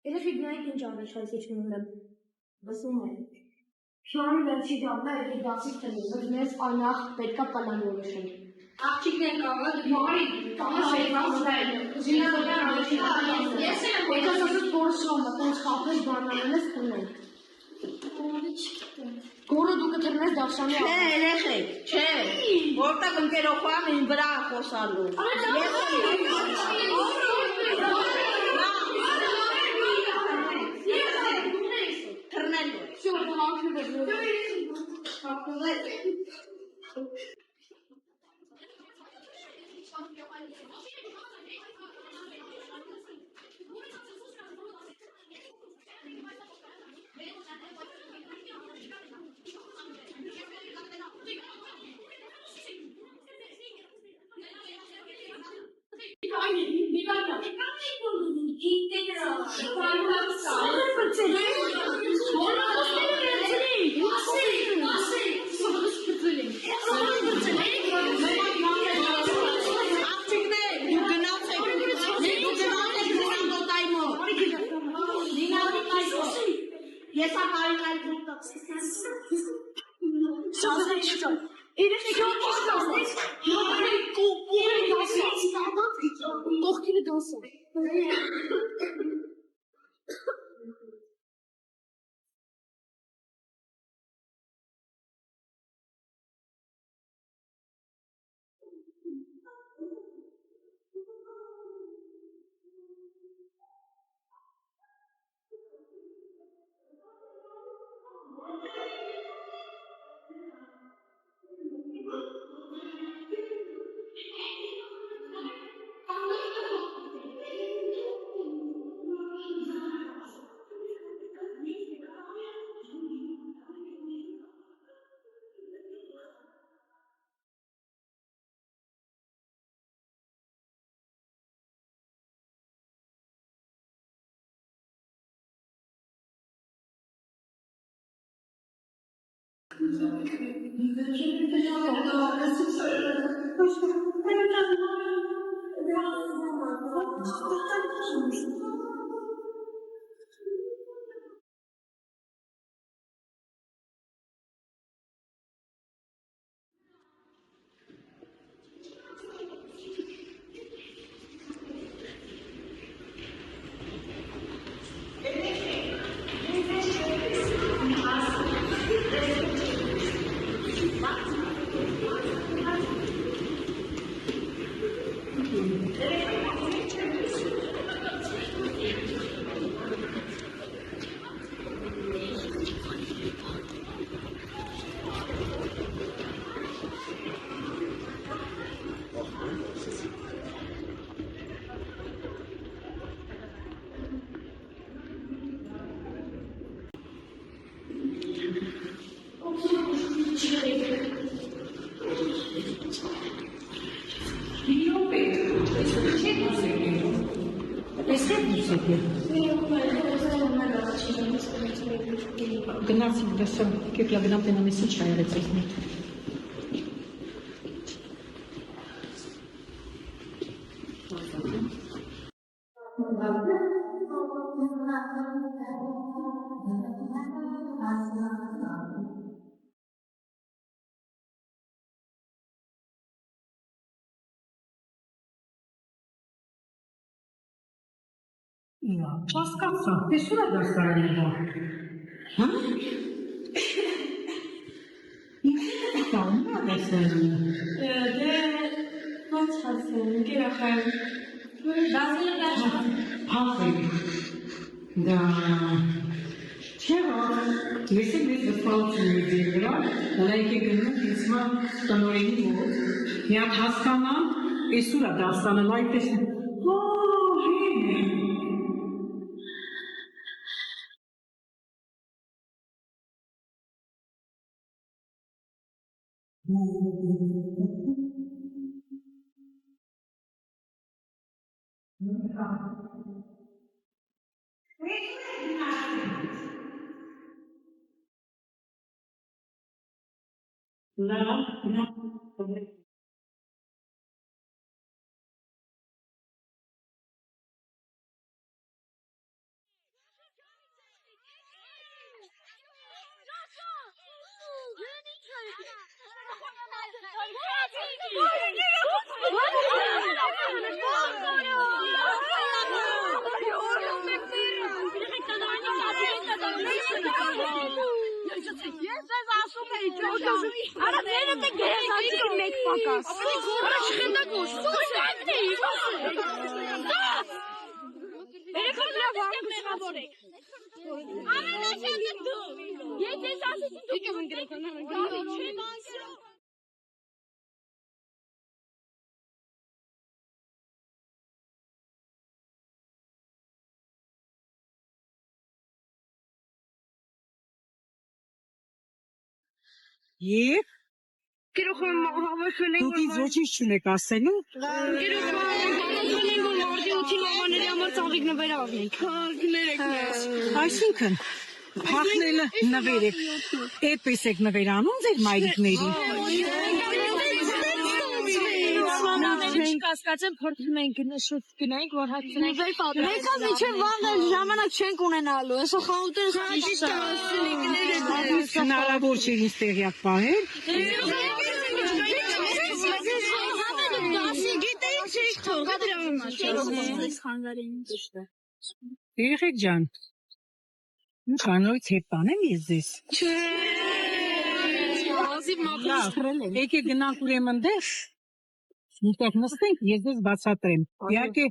Երեխեքնային ինչ արվեշ այս իջնում եմ, վսում եմ, շարի վերջի դավնա երկի դասիկ տնի, վրնես անախ պետկա պալանորոշ եմ։ Աղջիկներ կաղա դուարի, կաղա շեյվասներ, զինավորյան արվեշի ես եմ պետքաս ասուց գորս շոմը, տենց խապես բանանել ես տնեն։ Գորը դու կտրնես դավշանի Չէ, երեխեք, չէ, որտեղ ընկերոխան ին վրա խոսալու։ Ես ակարին այդ գրուպտակ կողքինը դասը։ Գնացինք դեսում, կեպլա գնամ տենամես ինչ հայարեց ես նիտ։ Հասկացա, ես ուր է դասարանի բար։ Հա? Ինքնին կանում է դասարանի։ Դե, ոնց հասեմ, գերախայր, դասերը դաշան։ Հախեք, դա, չէ որ, ես եմ ես վստահություն մի ձեր վրա, լայք է գնում ինձմա տնորենի մոտ, մի հատ հասկանամ, ես ուր է դասանել, այդ տեսնեմ, Ես ես ասում էի ջոջո։ Արա վերդ է գերազանցի մեկ պակաս։ Արա շխենդակոս։ Երեքան լավ անգուսավորեք։ Ամենաշատը դու։ Եթե ես ասեցի դու կընկրեք։ Գալի չեմ ասում։ Եվ Գերոխան հավաքվել ենք դուք ինձ ոչինչ չունեք ասելու։ Գերոխան հավաքվել ենք որ մարդի ութի մամաների համար ծաղիկ նվեր առնենք։ Ներեք մեզ։ Այսինքն փախնելը նվեր եք, այդպես եք նվեր անում ձեր մայրիկներին։ Մենք կասկածեմ փորձում ենք նշուց գնանք որ հացնենք։ Մենք միջև վաղը ժամանակ չենք ունենալու։ Այսօ խանութները Հնարավոր չէ ինձ տեղյակ պահել։ Երեխեք ջան, ինչ անորից հետ տանեմ ես ձեզ։ Եկեք գնանք ուրեմն դες, ինտեղ նստենք, ես ձեզ բացատրեմ։ Իհարկե,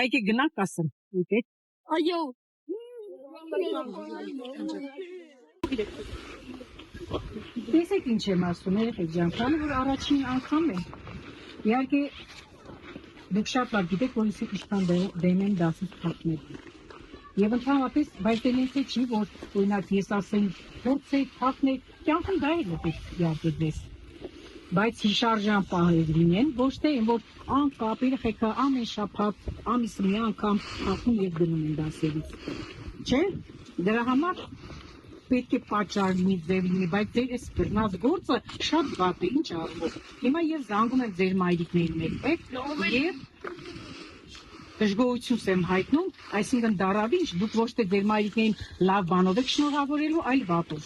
այգի գնանք ասեմ, եկեք։ Այո։ Տեսեք ինչ եմ ասում, երեխեք ջան, քանի որ առաջին անգամ է։ Իհարկե, դուք շատ լավ գիտեք, որ ես ինչքան դեմ եմ դասից փախնել։ Եվ ընդհանրապես, բայց դենիցը չի, որ օրինակ ես ասեմ, փորձեք փախնել, կյանքում դա էլ է իհարկե դες։ Բայց հիշարժան պահեր լինեն, ոչ թե որ անկապ երեխեքը ամեն շաբաթ, ամիսը մի անգամ փախնում եւ գնում են դասերից։ Չէ՞, դրա համար պետք է պատճառ լինի ձև լինի, բայց ձեր այս բռնած գործը շատ վատ է, ինչ առումով։ Հիմա ես զանգում եմ ձեր մայրիկների մեկ եւ դժգոհություն եմ հայտնում, այսինքն դարավինչ, դուք ոչ թե ձեր մայրիկներին լավ բանով եք շնորհավորելու, այլ վատով։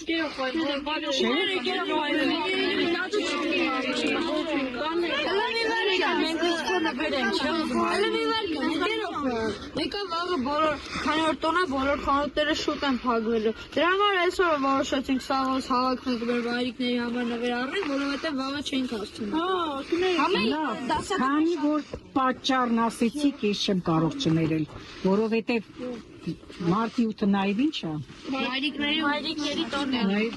Եկա վաղը բոլոր քանի որ տոնա բոլոր խանութները շուտ են փակվելու։ Դրա համար այսօր որոշեցինք սաղոս հավաքենք մեր մայրիկների համար նվեր առնենք, որովհետև վաղը չենք հասցնում։ Քանի որ պատճառն ասեցիք, ես չեմ կարող չներել, որովհետև մարտի 8-ը նաեւ ինչ է։ Մայրիկների տոնն է։ Նաեւ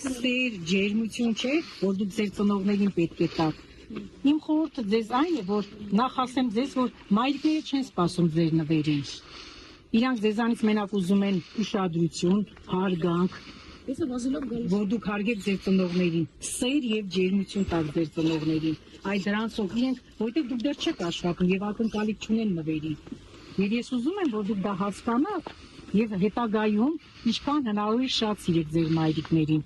սեր, ջերմություն չէ, որ դուք ձեր ծնողներին պետք է տաք։ Իմ խորհուրդը ձեզ այն է, որ նախ ասեմ ձեզ, որ մայրիկները չեն սպասում ձեր նվերին։ Իրանք ձեզանից մենակ ուզում են ուշադրություն, հարգանք, որ դուք հարգեք ձեր ծնողներին, սեր եւ ջերմություն տաք ձեր ծնողներին։ Այդ դրանցով իրենք, որտեղ դուք դեռ չեք աշխատում եւ ակնկալիք չունեն նվերի։ Եվ ես ուզում եմ, որ դուք դա հասկանաք եւ հետագայում ինչքան հնարավոր է շատ սիրեք ձեր մայրիկներին։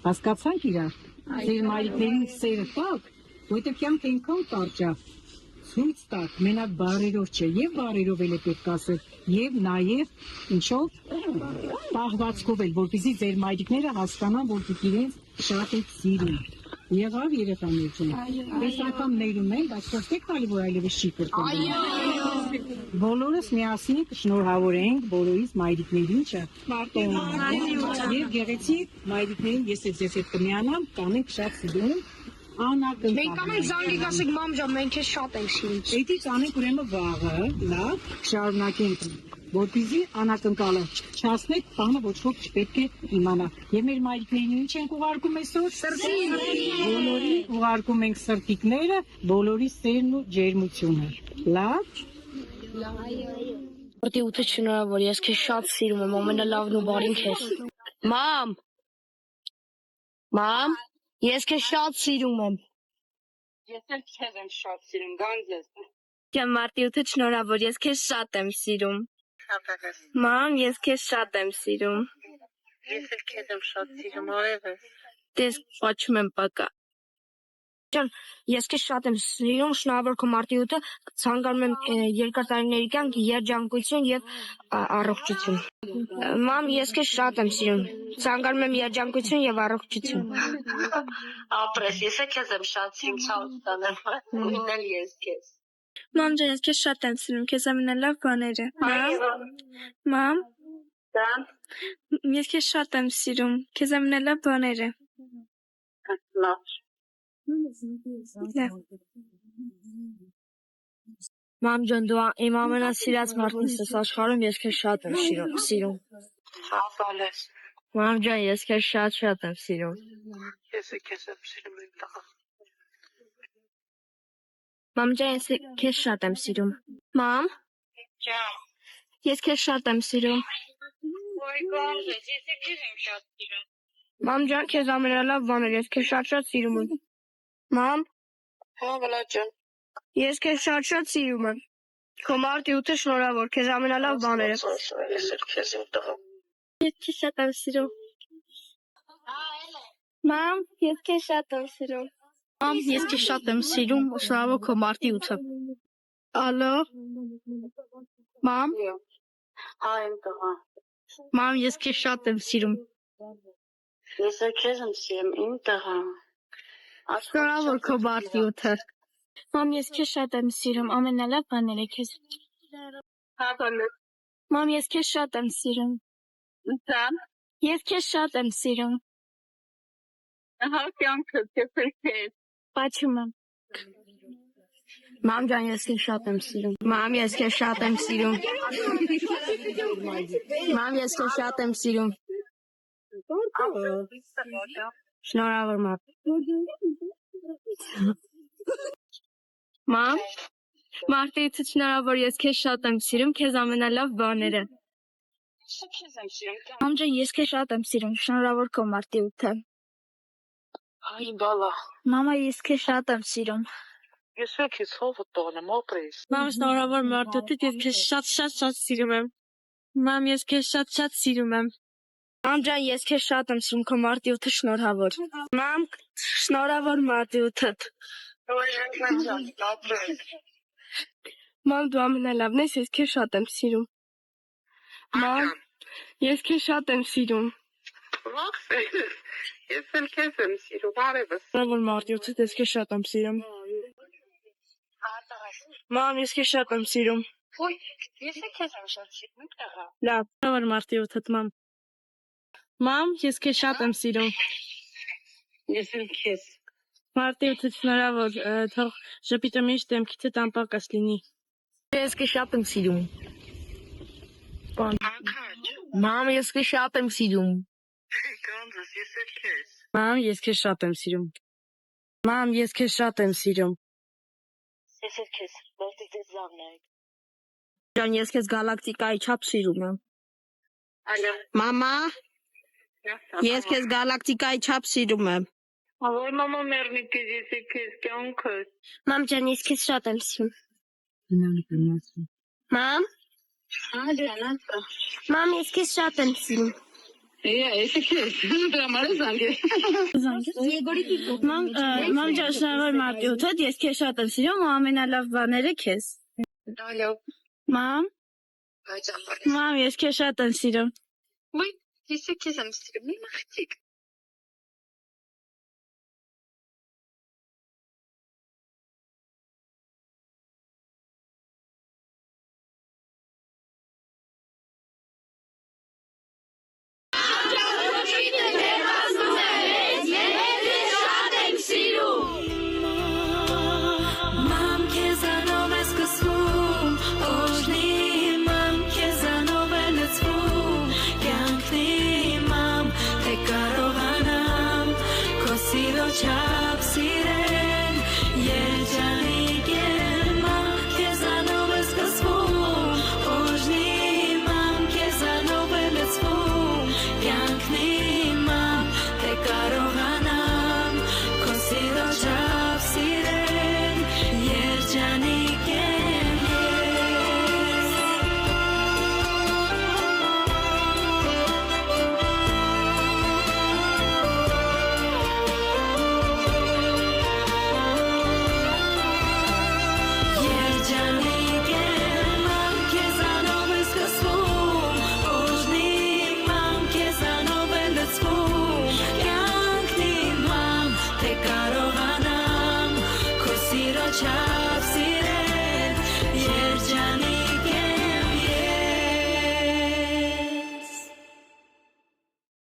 Հասկացանք իրար։ Ձեր մայրիկներին սերը տաք, որտեղ կյանքը ինքան կարճ է։ Ցույց տաք, մենակ բարերով չէ, եւ բարերով էլ է պետք ասել, եւ նաեւ ինչով պահվածքով էլ, որպեսզի ձեր մայրիկները հասկանան, որ դուք իրենց շատ եք սիրում։ Եղավ երեխաներ ջան։ Այս անգամ ներում են, բայց խոսեք քանի որ այլևս չի կրկնվի։ Բոլորս միասին կշնորհավորենք բոլորիս մայրիկներին, չէ՞։ Եվ գեղեցիկ մայրիկներին ես ձեզ հետ կմիանամ, կանենք շատ սիրում։ Մենք կանենք զանգիկ ասենք մամ ջան, մենք քեզ շատ ենք սիրում։ Էդի կանենք ուրեմն վաղը, լավ, շարունակենք, որպեսզի անակնկալը չհասնեք, բանը ոչ ոք չպետք է իմանա։ Եվ մեր մայրիկներին ինչ ենք ուղարկում այսօր։ Սրտիկ։ Բոլորի ուղարկում ենք սրտիկները, բոլորի սերն ու ջերմությունը։ Լավ։ Որտի ուտը շնորհավոր, ես քեզ շատ սիրում եմ, ամենալավն ու բարին քեզ։ Մամ, ես քեզ շատ սիրում եմ։ Ես էլ քեզ եմ շատ սիրում, գանձես։ Ջան, մարտի ուտը շնորհավոր, ես քեզ շատ եմ սիրում։ Մամ, ես քեզ շատ եմ սիրում։ Ես էլ քեզ եմ շատ սիրում, արևս։ Դες պաչում եմ պակա։ Ջան, ես քեզ շատ եմ սիրում, շնորհավոր քո մարտի ուտը, ցանկանում եմ երկար տարիների կյանք, երջանկություն եւ առողջություն։ Մամ, ես քեզ շատ եմ սիրում, ցանկանում եմ երջանկություն եւ առողջություն։ Ապրես, ես քեզ եմ շատ սիրում, ցավոք տանեմ, ունել ես քեզ։ Մամ ջան, ես քեզ շատ եմ սիրում, քեզ ամենալավ բաները։ Մամ, Sen? Ես քեզ շատ եմ սիրում, քեզ ամենալավ բաները։ Naş. Մամ ջան, դու իմ ամենասիրած մարդն ես աշխարհում, ես քեզ շատ եմ սիրում։ Sağ Մամ ջան, ես քեզ շատ եմ սիրում։ Kesem seni daha. Մամ ջան, ես քեզ շատ եմ սիրում։ Մամ, Can. ես քեզ շատ եմ սիրում։ Oy Gamze, sesi kesem şartlarım. Մամ ջան, քեզ ամենալավ բաներ, ես քեզ շատ սիրում եմ։ Մամ, Ha Vlacan. ես քեզ շատ սիրում եմ։ Քո մարտիութը շնորհավոր, քեզ amենալավ բաները։ Söylesin kesim daha. Ես քեզ շատ եմ սիրում։ Մամ, ես քեզ շատ եմ սիրում։ Մամ, ես քեզ շատ եմ սիրում, շնորհավոր քո մարտիութը։ Ալո։ Մամ, Hayır daha. մամ, ես քեզ շատ եմ սիրում։ Sesi kesem seni daha. Շնորհավոր քո մարտիութը։ Մամ, ես քեզ շատ եմ սիրում, ամենալավ բաները քեզ։ Ha böyle. Մամ, ես քեզ շատ եմ սիրում։ Sen? Ես քեզ շատ եմ սիրում։ Ha Gamze, kesem. Բաչում եմ։ Մամ ջան, ես քեզ շատ եմ սիրում։ Մամ, ես քեզ շատ եմ սիրում։ Մամ, ես քեզ շատ եմ սիրում։ Շնորհավոր մամ։ Մամ, մարտիցը շնորհավոր, ես քեզ շատ եմ սիրում, քեզ ամենալավ բաները։ Sesi kesem seni. Մամ ջան, ես քեզ շատ եմ սիրում, շնորհավոր քո մարտիութը։ Ay bala. Մամա, ես քեզ շատ եմ սիրում։ Высокий слово тоном, оприс. Մամ, շնորհավոր մարտիութը, ես քեզ շատ սիրում եմ։ Մամ, ես քեզ շատ սիրում եմ։ Մամ ջան, ես քեզ շատ եմ սիրում, քո մարտիութը շնորհավոր։ Մամ, շնորհավոր մարտիութը։ Մամ, դու ամենալավն ես, ես քեզ շատ եմ սիրում։ Մամ, ես քեզ շատ եմ սիրում։ Bak seni. Kesim kesem seni. Var mısın? Շնորհավոր մարտիութը, ես քեզ շատ եմ սիրում։ Մամ, ես քեզ շատ եմ սիրում։ Oy, sesi kesem şartlarım daha. Լավ, շնորհավոր մարտիութը, մամ։ Մամ, ես քեզ շատ եմ սիրում։ Kesim kes. Մարտիութը շնորհավոր, թող ժպիտը միշտ դեմքիցդ անպակաս լինի։ Ես քեզ շատ եմ սիրում։ Akaç. Մամ, ես քեզ շատ եմ սիրում։ Gamze, sesi kes. Մամ, ես քեզ շատ եմ սիրում։ Մամ, ես քեզ շատ եմ սիրում։ Sesi kes. Belki de zannet. Ջան, ես քեզ գալակտիկայի չափ սիրում եմ։ Alo. Մամա, ես քեզ գալակտիկայի չափ սիրում եմ։ Alo mama mermi sesi kes. Gamze. Մամ ջան, ես քեզ շատ եմ սիրում։ Մամ, Hadi nasıl? մամ, ես քեզ շատ եմ սիրում։ Sesi kes. Dramalı zannet. Մամ ջան, շնորհավոր մարտիութը, ես քեզ շատ եմ սիրում, ու ամենալավ բաները քեզ։ Alo. Մամ, մամ, ես քեզ շատ եմ սիրում։ Oy, sesi kesem seni. Mahtik. Mam քեզանով ես կսվում, օժնի մամ քեզանով է լցվում, կյանքն իմամ, թե կարողանամ, քո սիրո չափ սիրել, երջանիկ եմ, մամ քեզանով ես կսվում, օժնի մամ քեզանով է լցվում, կյանքն իմամ, թե կարողանամ, քո սիրո չափ սիրել, երջանիկ եմ ես։ Երջանիկ եմ, մամ քեզանով ես կսվում, օժնի մամ քեզանով է լցվում, կյանքն իմ մամ, թե կարողանամ, քո սիրո չափ